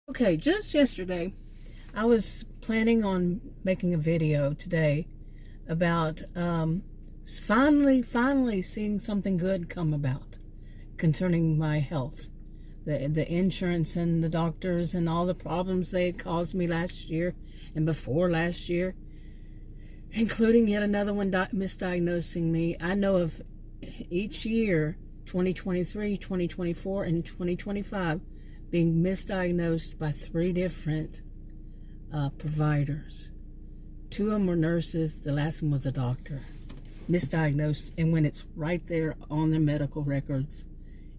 Okay, just yesterday, I was planning on making a video today about finally seeing something good come about concerning my health. The insurance and the doctors and all the problems they had caused me last year and before last year, including yet another one misdiagnosing me. I know of each year, 2023, 2024, and 2025, being misdiagnosed by 3 different providers. 2 of them were nurses, the last one was a doctor. Misdiagnosed, and when it's right there on their medical records,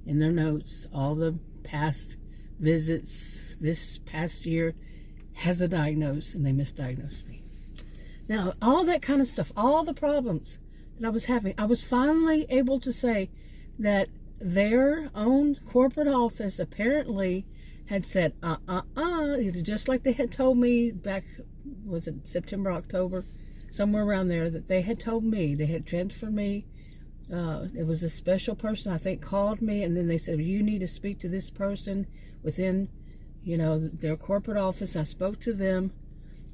in their notes, all the past visits this past year has a diagnosis, and they misdiagnosed me. Now, all that kind of stuff, all the problems that I was having, I was finally able to say that their own corporate office apparently had said, just like they had told me back, was it September, October, somewhere around there, that they had told me, they had transferred me. It was a special person, I think, called me, and then they said, you need to speak to this person within, their corporate office. I spoke to them,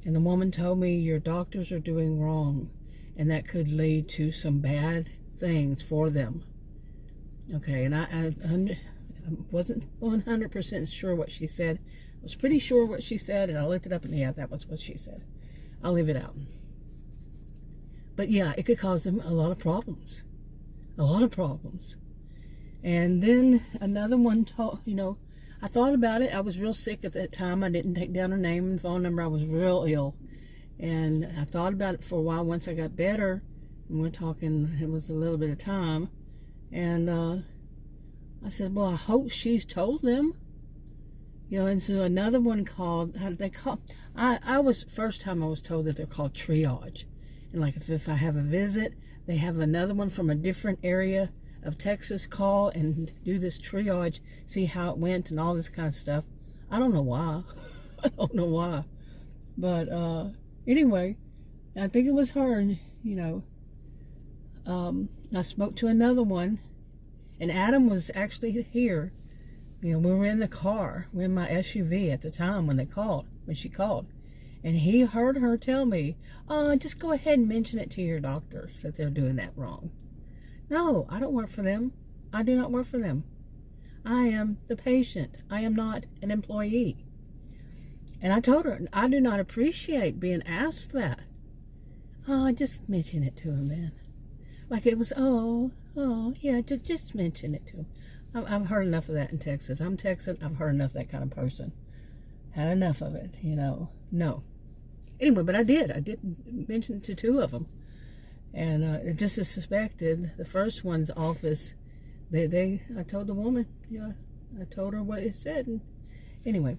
and the woman told me, your doctors are doing wrong, and that could lead to some bad things for them. Okay, and I wasn't 100% sure what she said. I was pretty sure what she said, and I looked it up, and yeah, that was what she said. I'll leave it out. But yeah, it could cause them a lot of problems. A lot of problems. And then another one told, I thought about it. I was real sick at that time. I didn't take down her name and phone number. I was real ill. And I thought about it for a while. Once I got better, and we're talking, it was a little bit of time. And I said, well, I hope she's told them. And so another one called, how did they call? First time I was told that they're called triage. And like if I have a visit, they have another one from a different area of Texas call and do this triage, see how it went and all this kind of stuff. I don't know why. I don't know why. But anyway, I think it was her, I spoke to another one, and Adam was actually here. We were in the car. We were in my SUV at the time when she called. And he heard her tell me, just go ahead and mention it to your doctors that they're doing that wrong. No, I don't work for them. I do not work for them. I am the patient. I am not an employee. And I told her, I do not appreciate being asked that. Just mention it to him, man. Like it was, yeah, just mention it to him. I've heard enough of that in Texas. I'm Texan. I've heard enough of that kind of person. Had enough of it, No. Anyway, but I did. I did mention it to 2 of them. And it just as suspected, the first one's office, I told the woman, I told her what it said. And anyway.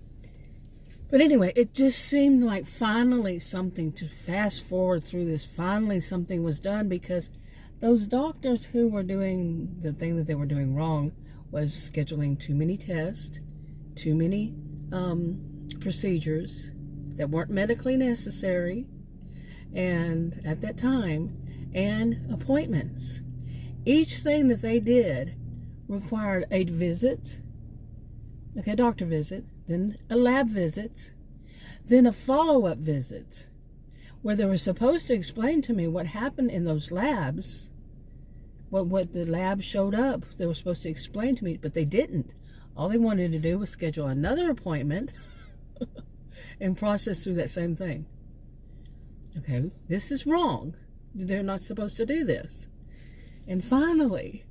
But anyway, it just seemed like finally something, to fast forward through this, finally something was done, because those doctors who were doing the thing that they were doing wrong was scheduling too many tests, too many procedures that weren't medically necessary, and at that time, and appointments. Each thing that they did required a visit, a doctor visit, then a lab visit, then a follow-up visit, where they were supposed to explain to me what happened in those labs, what the lab showed up. They were supposed to explain to me, but they didn't. All they wanted to do was schedule another appointment and process through that same thing. Okay, this is wrong. They're not supposed to do this. And finally,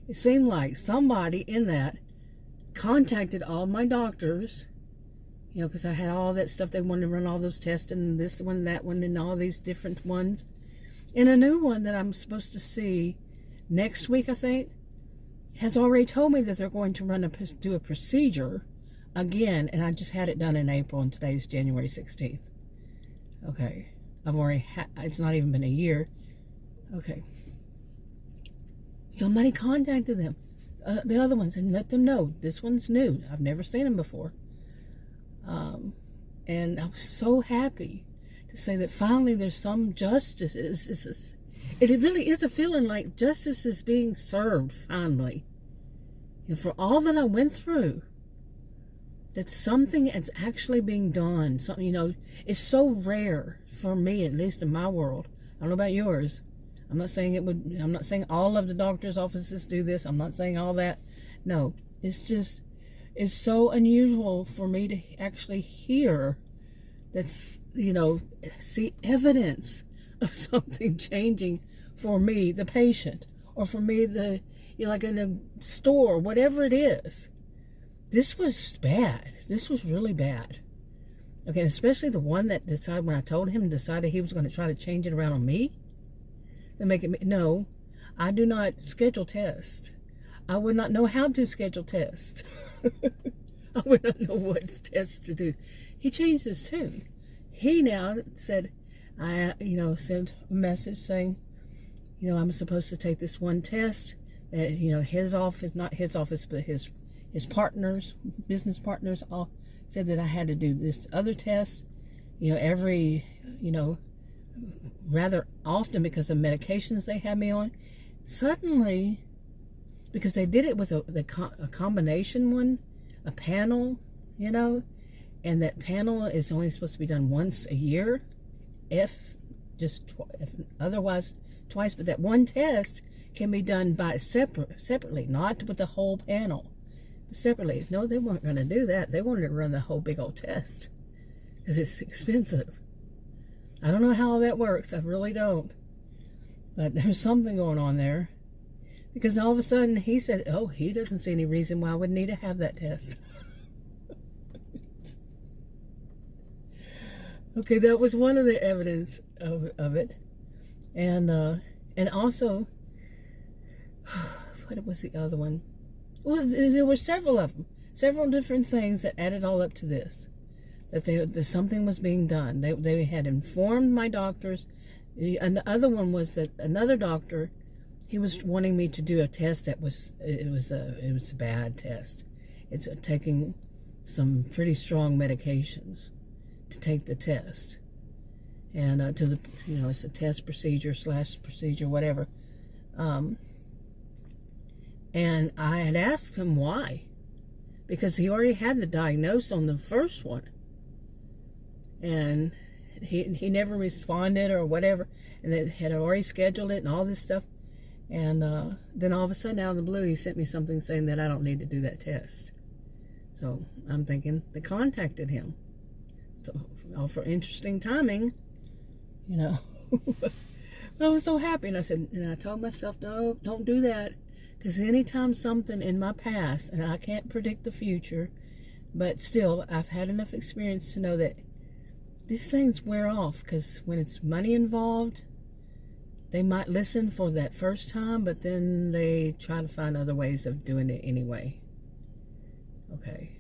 it seemed like somebody in that contacted all my doctors, because I had all that stuff. They wanted to run all those tests, and this one, that one, and all these different ones. And a new one that I'm supposed to see next week, I think, has already told me that they're going to do a procedure again, and I just had it done in April, and today's January 16th. Okay, I've already it's not even been a year. Okay. Somebody contacted them, the other ones, and let them know this one's new. I've never seen them before. And I was so happy to say that finally there's some justice. It really is a feeling like justice is being served finally. And for all that I went through, that something is actually being done. Something, you know, it's so rare for me, at least in my world. I don't know about yours. I'm not saying all of the doctor's offices do this. I'm not saying all that. No, it's so unusual for me to actually hear that's, you know, see evidence of something changing for me, the patient, or for me, you know, like in a store, whatever it is. This was bad. This was really bad. Okay, especially the one that decided, when I told him, decided he was going to try to change it around on me. To make it, no, I do not schedule tests. I would not know how to schedule tests. I would not know what tests to do. He changed his tune. He now said, you know, sent a message saying, you know, I'm supposed to take this one test. That, you know, his office, not his office, but his partners, business partners, all said that I had to do this other test, you know, every, you know, rather often because of medications they had me on. Suddenly, because they did it with a combination one, a panel, you know, and that panel is only supposed to be done once a year, if otherwise twice. But that one test can be done by separately, not with the whole panel, separately. No, they weren't going to do that. They wanted to run the whole big old test because it's expensive. I don't know how that works. I really don't. But there's something going on there. Because all of a sudden he said, oh, he doesn't see any reason why I would need to have that test. Okay, that was one of the evidence of it. And also, what was the other one? Well, there were several of them. Several different things that added all up to this. That something was being done. They had informed my doctors. And the other one was that another doctor, he was wanting me to do a test that was a bad test. It's taking some pretty strong medications to take the test, and it's a test procedure / whatever. And I had asked him why, because he already had the diagnosis on the first one, and he never responded or whatever, and they had already scheduled it and all this stuff. And then all of a sudden, out of the blue, he sent me something saying that I don't need to do that test. So I'm thinking they contacted him. So, all for interesting timing, you know. But I was so happy, and I told myself, no, don't do that, because anytime something in my past, and I can't predict the future, but still, I've had enough experience to know that these things wear off, because when it's money involved, they might listen for that first time, but then they try to find other ways of doing it anyway. Okay.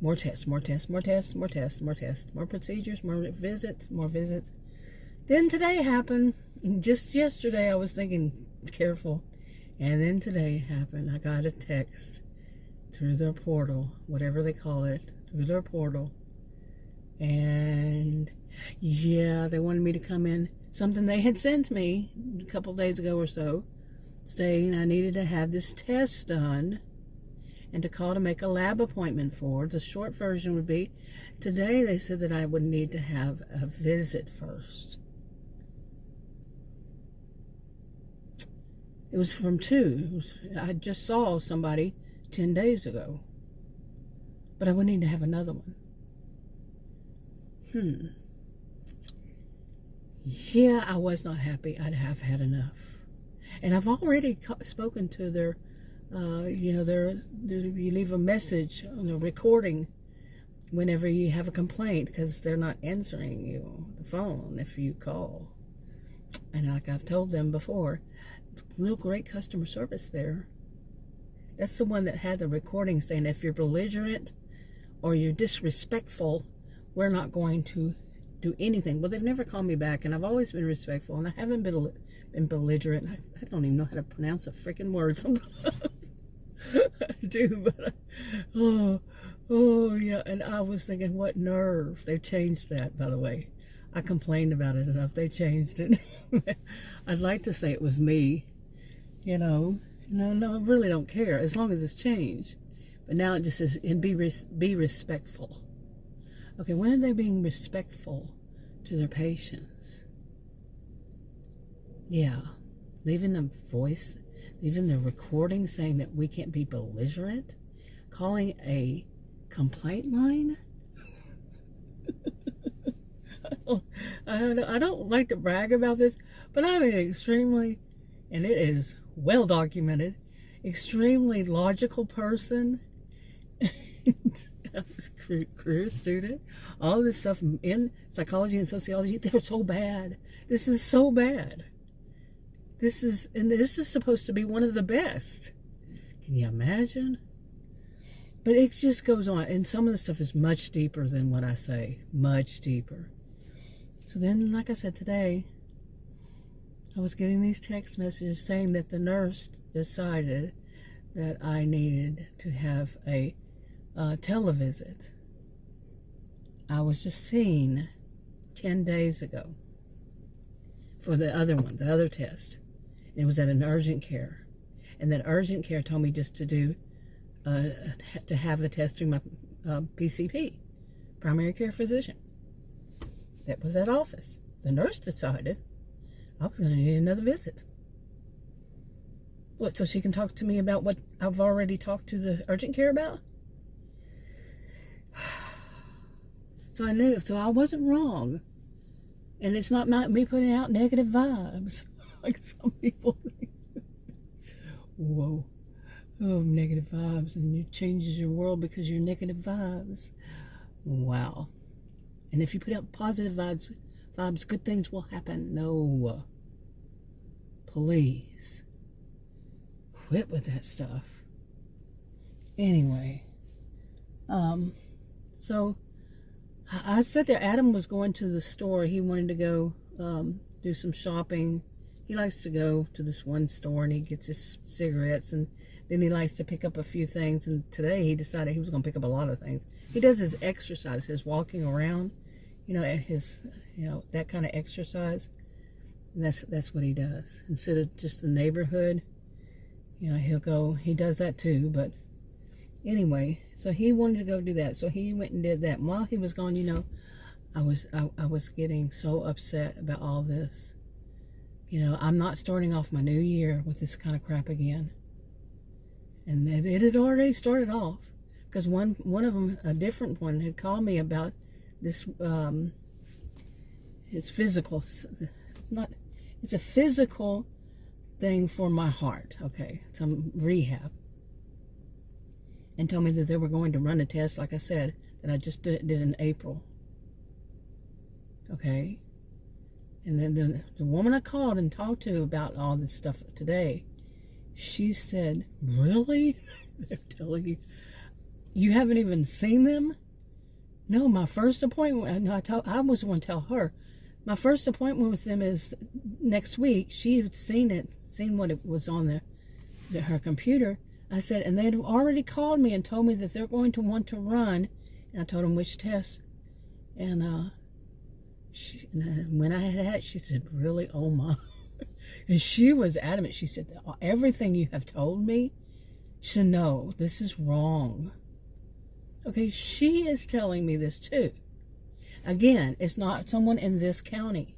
More tests, more tests, more tests, more tests, more tests, more procedures, more visits, more visits. Then today happened. Just yesterday I was thinking, careful. And then today happened. I got a text through their portal, whatever they call it, through their portal. And yeah, they wanted me to come in. Something they had sent me a couple days ago or so, saying I needed to have this test done and to call to make a lab appointment for. The short version would be, today they said that I would need to have a visit first. It was from 2. I just saw somebody 10 days ago, but I would need to have another one. Yeah, I was not happy. I'd have had enough. And I've already spoken to their, you leave a message on the recording whenever you have a complaint, because they're not answering you on the phone if you call. And like I've told them before, real great customer service there. That's the one that had the recording saying, if you're belligerent or you're disrespectful, we're not going to do anything. Well, they've never called me back, and I've always been respectful, and I haven't been belligerent. I don't even know how to pronounce a freaking word sometimes. I do, but oh yeah. And I was thinking, what nerve. They've changed that, by the way. I complained about it enough. They changed it. I'd like to say it was me, you know. No, I really don't care, as long as it's changed. But now it just says, and be respectful. Okay, when are they being respectful to their patients? Yeah, leaving the voice, leaving the recording saying that we can't be belligerent, calling a complaint line. I don't like to brag about this, but I'm an extremely, and it is well documented, extremely logical person. Career student, all this stuff in psychology and sociology, they're so bad. This is so bad. This is supposed to be one of the best. Can you imagine? But it just goes on, and some of the stuff is much deeper than what I say, much deeper. So then, like I said, today, I was getting these text messages saying that the nurse decided that I needed to have a televisit. I was just seen 10 days ago for the other one, the other test. It was at an urgent care. And that urgent care told me just to do, to have a test through my PCP, primary care physician. That was that office. The nurse decided I was going to need another visit. What, so she can talk to me about what I've already talked to the urgent care about? So I knew, so I wasn't wrong. And it's not me putting out negative vibes, like some people think. Whoa. Oh, negative vibes, and it changes your world because you're negative vibes. Wow. And if you put out positive vibes, good things will happen. No. Please. Quit with that stuff. Anyway. So I said that Adam was going to the store. He wanted to go do some shopping. He likes to go to this one store and he gets his cigarettes, and then he likes to pick up a few things. And today he decided he was going to pick up a lot of things. He does his exercise, his walking around, at his, that kind of exercise. And that's what he does. Instead of just the neighborhood, he'll go, he does that too. But anyway, so he wanted to go do that. So he went and did that. And while he was gone, I was getting so upset about all this. I'm not starting off my new year with this kind of crap again. And it had already started off, because one of them, a different one, had called me about this. It's physical. It's a physical thing for my heart. Okay, some rehab, and told me that they were going to run a test, like I said, that I just did in April. Okay, and then the woman I called and talked to about all this stuff today, she said, "Really? They're telling you? You haven't even seen them?" No, my first appointment, and I was going to tell her, my first appointment with them is next week. She had seen what it was on her computer. I said, and they'd already called me and told me that they're going to want to run. And I told them which test. And when I had that, she said, "Really? Oh my." And she was adamant. She said, "Everything you have told me," she said, "No, this is wrong." Okay, she is telling me this too. Again, it's not someone in this county.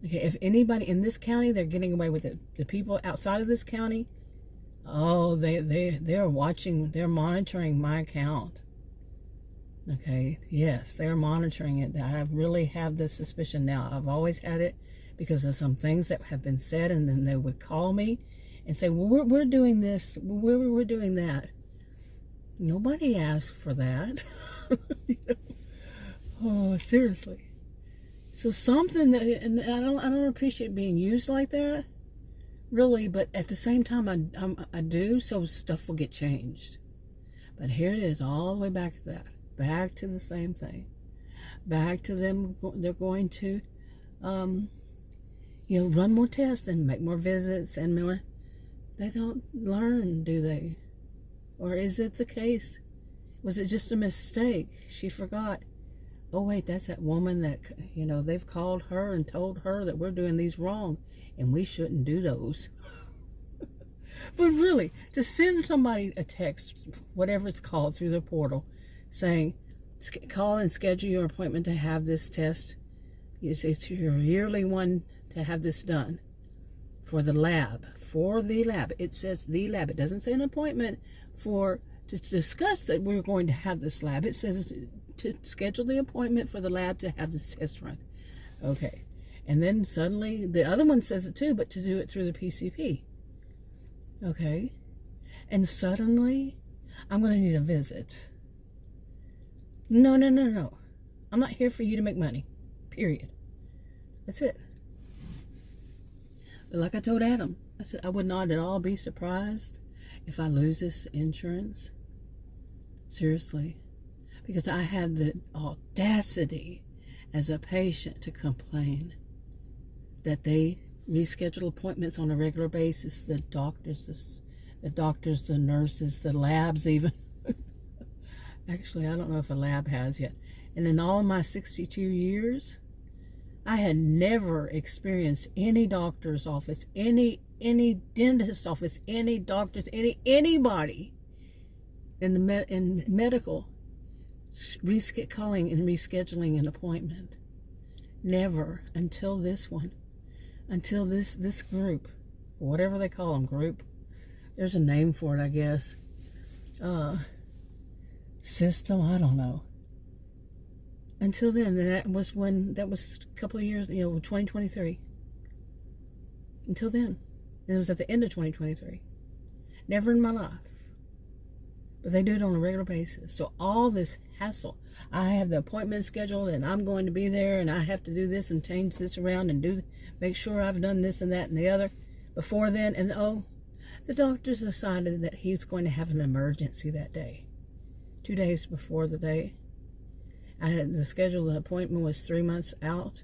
Okay, if anybody in this county, they're getting away with it. The people outside of this county, oh, they're watching, they're monitoring my account. Okay, yes, they're monitoring it. I really have this suspicion now. I've always had it because of some things that have been said, and then they would call me and say, "Well, we're doing this, we're doing that." Nobody asked for that. Oh, seriously. So something that, and I don't appreciate being used like that, really. But at the same time, I do, so stuff will get changed. But here it is, all the way back to that, back to the same thing, back to them. They're going to, run more tests and make more visits and more. They don't learn, do they? Or is it the case? Was it just a mistake? She forgot. Oh, wait, that's that woman that, they've called her and told her that we're doing these wrong, and we shouldn't do those. But really, to send somebody a text, whatever it's called, through the portal, saying, call and schedule your appointment to have this test. It's your yearly one to have this done for the lab. For the lab. It says the lab. It doesn't say an appointment to discuss that we're going to have this lab. It says to schedule the appointment for the lab to have this test run. Okay. And then suddenly, the other one says it too, but to do it through the PCP. Okay. And suddenly, I'm going to need a visit. No. I'm not here for you to make money. Period. That's it. But like I told Adam, I said, I would not at all be surprised if I lose this insurance. Seriously. Because I had the audacity as a patient to complain that they reschedule appointments on a regular basis. The doctors, the nurses, the labs even. Actually, I don't know if a lab has yet. And in all my 62 years, I had never experienced any doctor's office, any dentist office, any doctors, anybody in medical calling and rescheduling an appointment. Never until this one. Until this group, whatever they call them, group. There's a name for it, I guess. System, I don't know. Until then, that was a couple of years, 2023. Until then. And it was at the end of 2023. Never in my life. But they do it on a regular basis. So all this hassle. I have the appointment scheduled and I'm going to be there and I have to do this and change this around and make sure I've done this and that and the other before then. And the doctors decided that he's going to have an emergency that day. 2 days before the day. I had the scheduled appointment was 3 months out.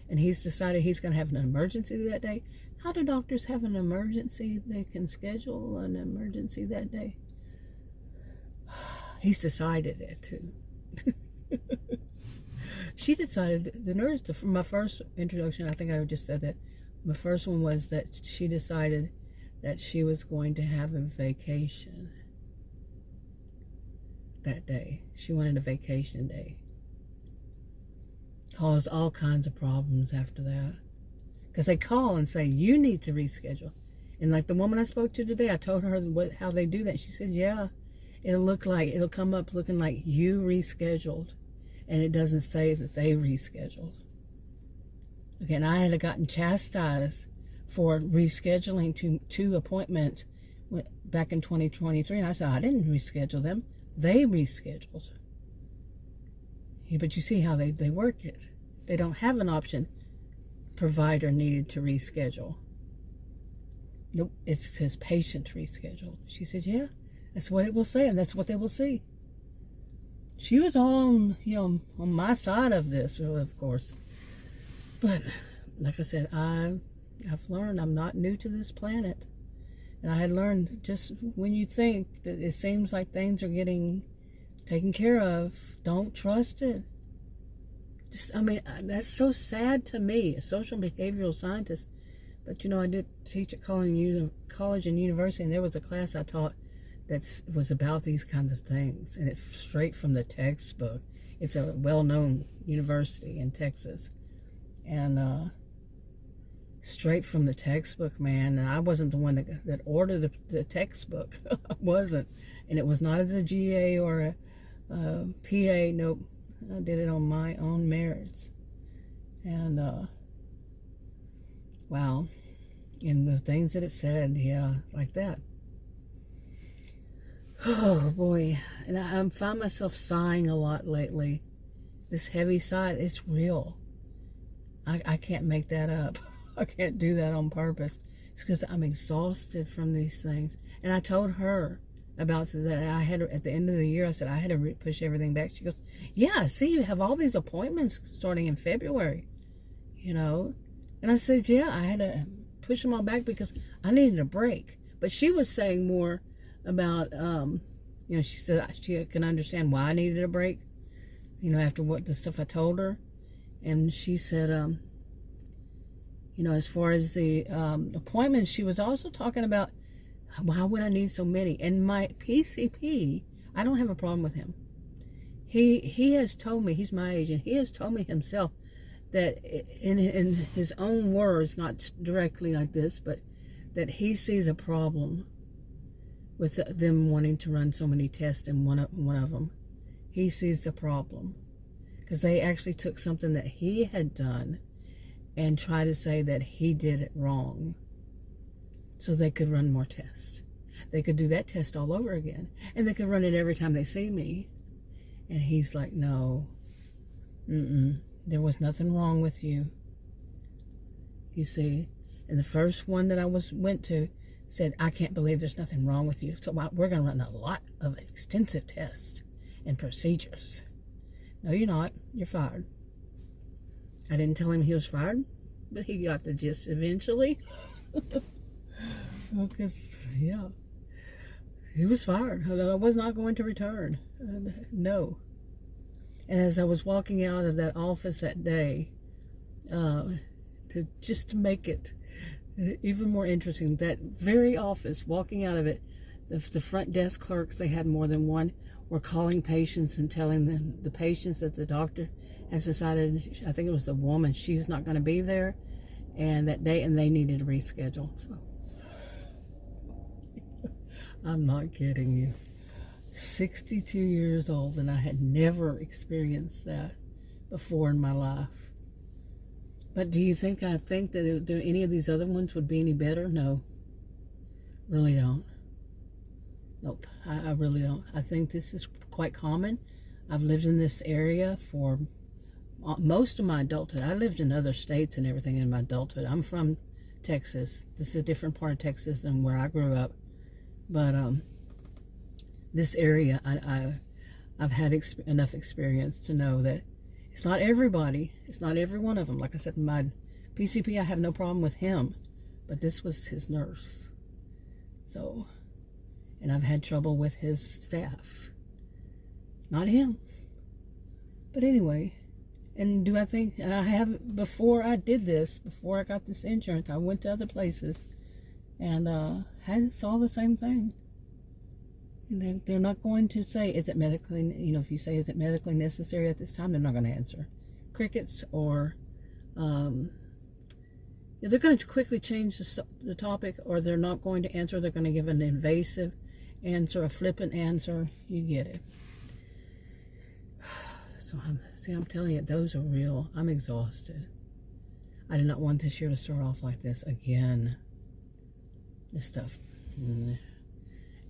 And he's decided he's going to have an emergency that day. How do doctors have an emergency? They can schedule an emergency that day. He's decided it too. She decided, the nurse, from my first introduction, I think I just said that. My first one was that she decided that she was going to have a vacation that day. She wanted a vacation day. Caused all kinds of problems after that. Because they call and say, you need to reschedule. And like the woman I spoke to today, I told her how they do that. She said, yeah, it'll come up looking like you rescheduled. And it doesn't say that they rescheduled. Okay, and I had gotten chastised for rescheduling two appointments back in 2023. And I said, I didn't reschedule them. They rescheduled. Yeah, but you see how they work it. They don't have an option. Provider needed to reschedule. Nope, it says patient rescheduled. She says, yeah, that's what it will say, and that's what they will see. She was on my side of this, of course. But like I said, I've learned I'm not new to this planet. And I had learned, just when you think that it seems like things are getting taken care of, don't trust it. That's so sad to me, a social behavioral scientist. But I did teach at college and university, and there was a class I taught that was about these kinds of things. And it's straight from the textbook. It's a well-known university in Texas. And straight from the textbook, man. And I wasn't the one that ordered the textbook. I wasn't. And it was not as a GA or a PA. Nope. I did it on my own merits. And, wow. And the things that it said, yeah, like that. Oh, boy. And I find myself sighing a lot lately. This heavy sigh, it's real. I can't make that up. I can't do that on purpose. It's because I'm exhausted from these things. And I told her about that. I had, at the end of the year, I said I had to push everything back. She goes, yeah, see, you have all these appointments starting in February, And I said, yeah, I had to push them all back because I needed a break. But she was saying more about, she said she can understand why I needed a break, after what the stuff I told her. And she said, You know, as far as the appointments, she was also talking about, why would I need so many? And my PCP, I don't have a problem with him. He has told me, he's my agent, he has told me himself that in his own words, not directly like this, but that he sees a problem with them wanting to run so many tests in one of them. He sees the problem because they actually took something that he had done and tried to say that he did it wrong so they could run more tests. They could do that test all over again, and they could run it every time they see me. And he's like, no, there was nothing wrong with you. You see, and the first one that I went to said, I can't believe there's nothing wrong with you. So we're going to run a lot of extensive tests and procedures. No, you're not. You're fired. I didn't tell him he was fired, but he got the gist eventually. Because, yeah, he was fired. I was not going to return. No. And as I was walking out of that office that day, to make it even more interesting, that very office, walking out of it, the front desk clerks, they had more than one, were calling patients and telling them, the patients, that the doctor has decided, I think it was the woman, she's not going to be there, and that day, and they needed to reschedule. So I'm not kidding you. 62 years old, and I had never experienced that before in my life. But do you think I think that any of these other ones would be any better? No. Really don't. Nope. I really don't. I think this is quite common. I've lived in this area for most of my adulthood. I lived in other states and everything in my adulthood. I'm from Texas. This is a different part of Texas than where I grew up. But this area, I've had enough experience to know that it's not everybody. It's not every one of them. Like I said, my PCP, I have no problem with him. But this was his nurse. So, and I've had trouble with his staff. Not him. But anyway, and do I think, and I have, before I did this, before I got this insurance, I went to other places and saw the same thing. They're not going to say, is it medically, if you say, is it medically necessary at this time, they're not going to answer. Crickets, or they're going to quickly change the topic, or they're not going to answer. They're going to give an invasive answer, a flippant answer. You get it. So I'm telling you, those are real. I'm exhausted. I did not want this year to start off like this again. This stuff.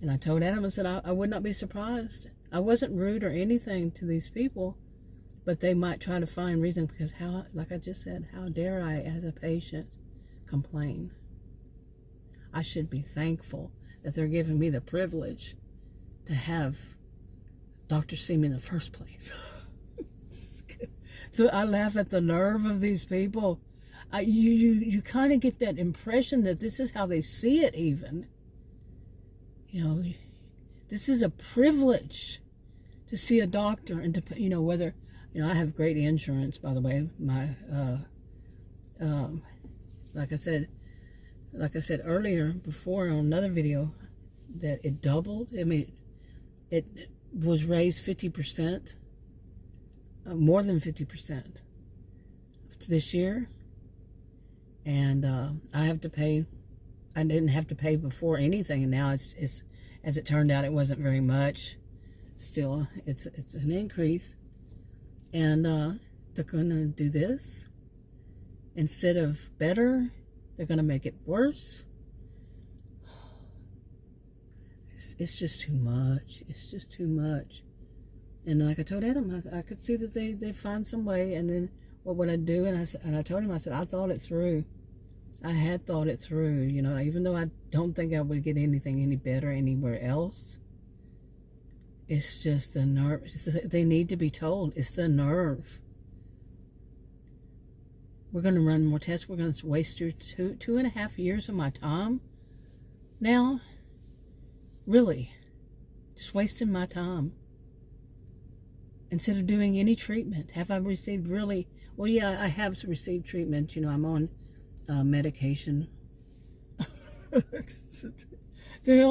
And I told Adam, I said, I would not be surprised. I wasn't rude or anything to these people, but they might try to find reason, because like I just said, how dare I, as a patient, complain? I should be thankful that they're giving me the privilege to have doctors see me in the first place. So I laugh at the nerve of these people. You kind of get that impression that this is how they see it even. This is a privilege to see a doctor, and to, whether, I have great insurance, by the way. My, like I said earlier, before on another video, that it doubled. I mean, it was raised 50%, more than 50% this year. And I have to pay. I didn't have to pay before anything, and now it's as it turned out, it wasn't very much. Still, it's an increase, and they're going to do this instead of better. They're going to make it worse. It's just too much. It's just too much. And like I told Adam, I could see that they find some way, and then what would I do? And I told him, I said, I thought it through. I had thought it through, even though I don't think I would get anything any better anywhere else. It's just the nerve. They need to be told. It's the nerve. We're going to run more tests. We're going to waste your 2.5 years of my time. Now, really, just wasting my time. Instead of doing any treatment. Have I received really? Well, yeah, I have received treatment. I'm on medication. The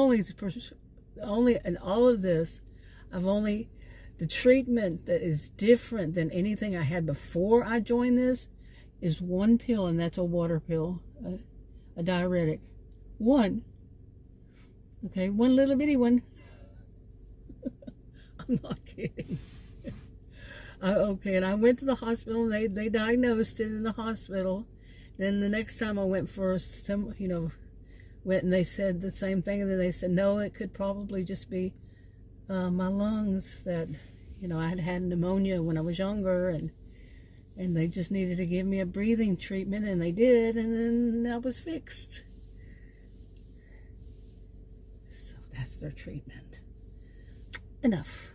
only in all of this, the treatment that is different than anything I had before I joined this is one pill, and that's a water pill, a diuretic. One. Okay, one little bitty one. I'm not kidding. Okay, and I went to the hospital, and they diagnosed it in the hospital. Then the next time I went for went and they said the same thing, and then they said, no, it could probably just be my lungs that, I had had pneumonia when I was younger, and they just needed to give me a breathing treatment, and they did, and then that was fixed. So that's their treatment. Enough.